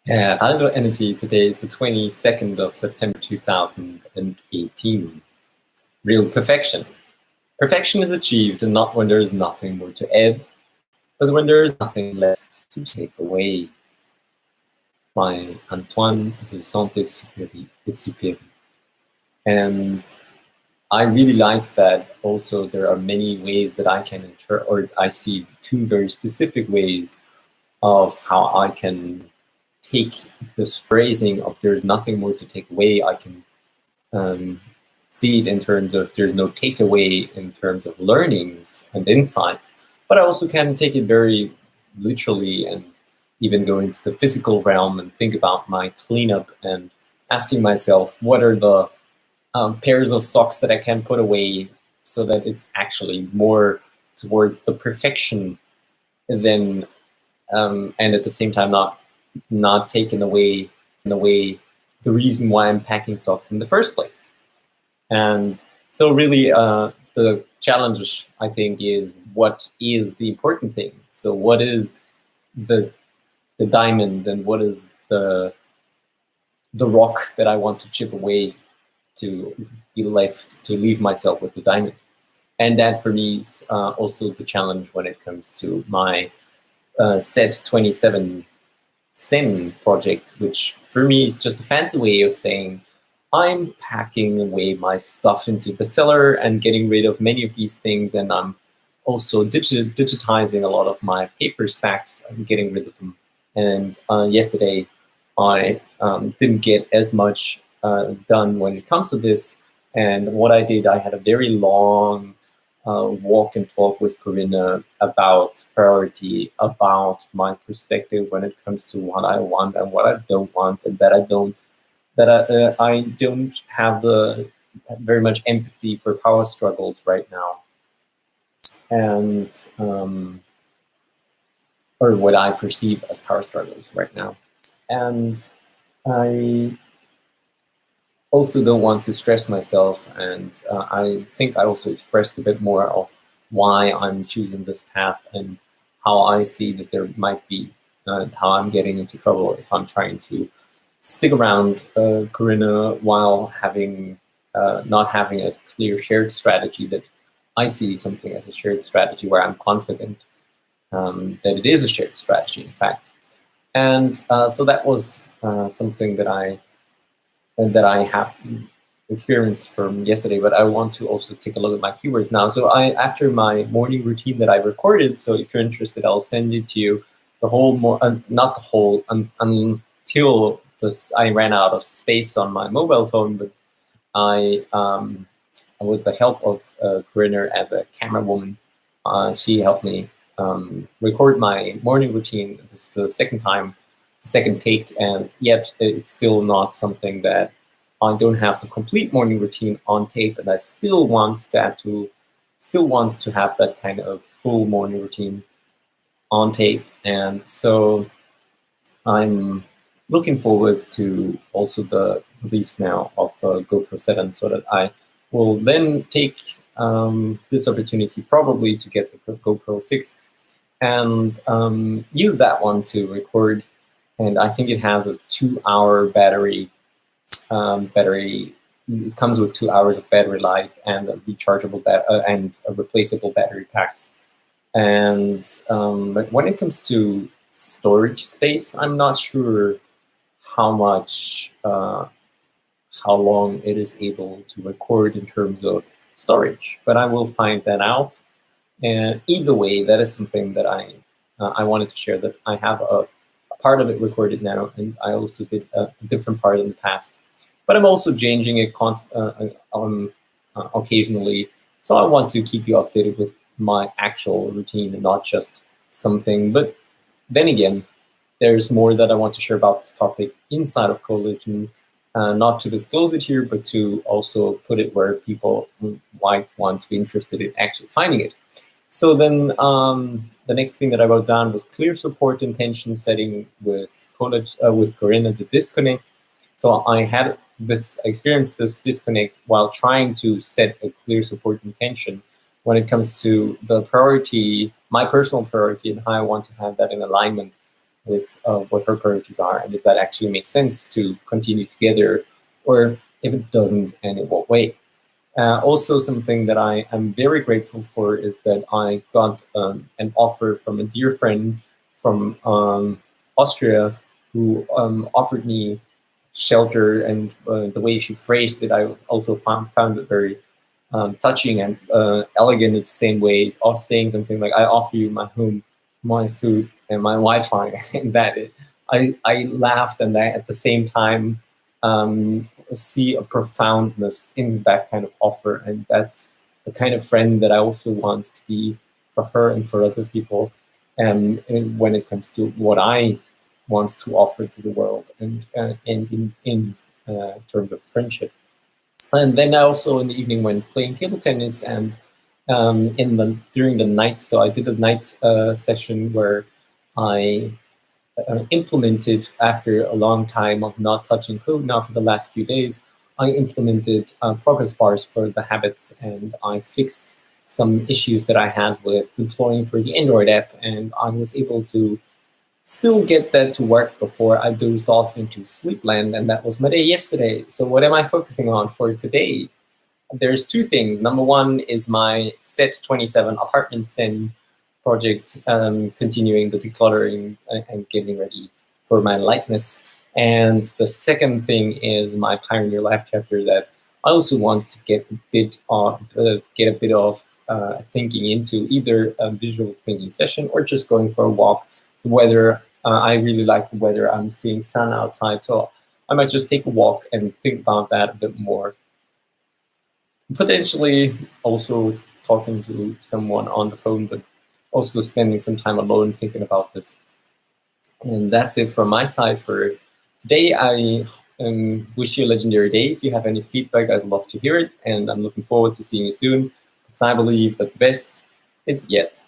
Yeah, Aldo Energy today is the 22nd of September 2018. Real perfection. Perfection is achieved and not when there is nothing more to add, but when there is nothing left to take away. By Antoine de Saint-Exupéry. And I really like that also there are many ways that I can or I see two very specific ways of how I can take this phrasing of there's nothing more to take away. I can see it in terms of there's no takeaway in terms of learnings and insights, but I also can take it very literally and even go into the physical realm and think about my cleanup and asking myself what are the pairs of socks that I can put away so that it's actually more towards the perfection than and at the same time not taking away the reason why I'm packing socks in the first place. And so really the challenge, I think, is what is the important thing? So what is the diamond and what is the rock that I want to chip away to be left to leave myself with the diamond? And that for me is also the challenge when it comes to my Set 27 Zen project, which for me is just a fancy way of saying I'm packing away my stuff into the cellar and getting rid of many of these things, and I'm also digitizing a lot of my paper stacks and getting rid of them. And yesterday, I didn't get as much done when it comes to this. And what I did, I had a very long walk and talk with Corinna about priority, about my perspective when it comes to what I want and what I don't want, and that I don't have the very much empathy for power struggles right now, and or what I perceive as power struggles right now, and I also don't want to stress myself, and I think I also expressed a bit more of why I'm choosing this path and how I see that there might be how I'm getting into trouble if I'm trying to stick around Corinna while having not having a clear shared strategy that I see something as a shared strategy where I'm confident that it is a shared strategy, in fact. And so that was something that I have experienced from yesterday, but I want to also take a look at my keywords now. So after my morning routine that I recorded, so if you're interested, I'll send it to you, the whole, not the whole, until I ran out of space on my mobile phone, but I, with the help of Corinna as a camera woman, she helped me record my morning routine. This is the second take, and yet it's still not something that I don't have the complete morning routine on tape, and I still want to have that kind of full morning routine on tape. And so I'm looking forward to also the release now of the GoPro 7, so that I will then take this opportunity probably to get the GoPro 6 and use that one to record. And I think it has a 2-hour battery. It comes with 2 hours of battery life and a rechargeable and a replaceable battery packs. And but when it comes to storage space, I'm not sure how much, how long it is able to record in terms of storage, but I will find that out. And either way, that is something that I wanted to share, that I have a part of it recorded now, and I also did a different part in the past. But I'm also changing it occasionally, so I want to keep you updated with my actual routine and not just something. But then again, there's more that I want to share about this topic inside of Coalition, not to disclose it here, but to also put it where people might want to be interested in actually finding it. So then the next thing that I wrote down was clear support intention setting with Corinna, the disconnect. So I experienced this disconnect while trying to set a clear support intention when it comes to the priority, my personal priority, and how I want to have that in alignment with what her priorities are, and if that actually makes sense to continue together, or if it doesn't, and in what way. Also, something that I am very grateful for is that I got an offer from a dear friend from Austria, who offered me shelter, and the way she phrased it, I also found it very touching and elegant. It's the same ways of saying something like, "I offer you my home, my food, and my Wi-Fi," and I laughed, and I at the same time see a profoundness in that kind of offer, and that's the kind of friend that I also want to be for her and for other people, and when it comes to what I want to offer to the world, and in terms of friendship. And then I also in the evening went playing table tennis, and during the night. So I did a night session where I implemented, after a long time of not touching code. Now for the last few days, I implemented progress bars for the habits, and I fixed some issues that I had with deploying for the Android app, and I was able to still get that to work before I dozed off into sleepland, and that was my day yesterday. So what am I focusing on for today? There's two things. Number one is my Set 27 apartment sim project, continuing the decluttering and getting ready for my lightness. And the second thing is my Pioneer Life chapter that I also want to get a bit of thinking into, either a visual thinking session or just going for a walk. The weather, I really like the weather. I'm seeing sun outside, so I might just take a walk and think about that a bit more. Potentially also talking to someone on the phone, but also spending some time alone thinking about this. And that's it from my side for today. I wish you a legendary day. If you have any feedback, I'd love to hear it, and I'm looking forward to seeing you soon, because I believe that the best is yet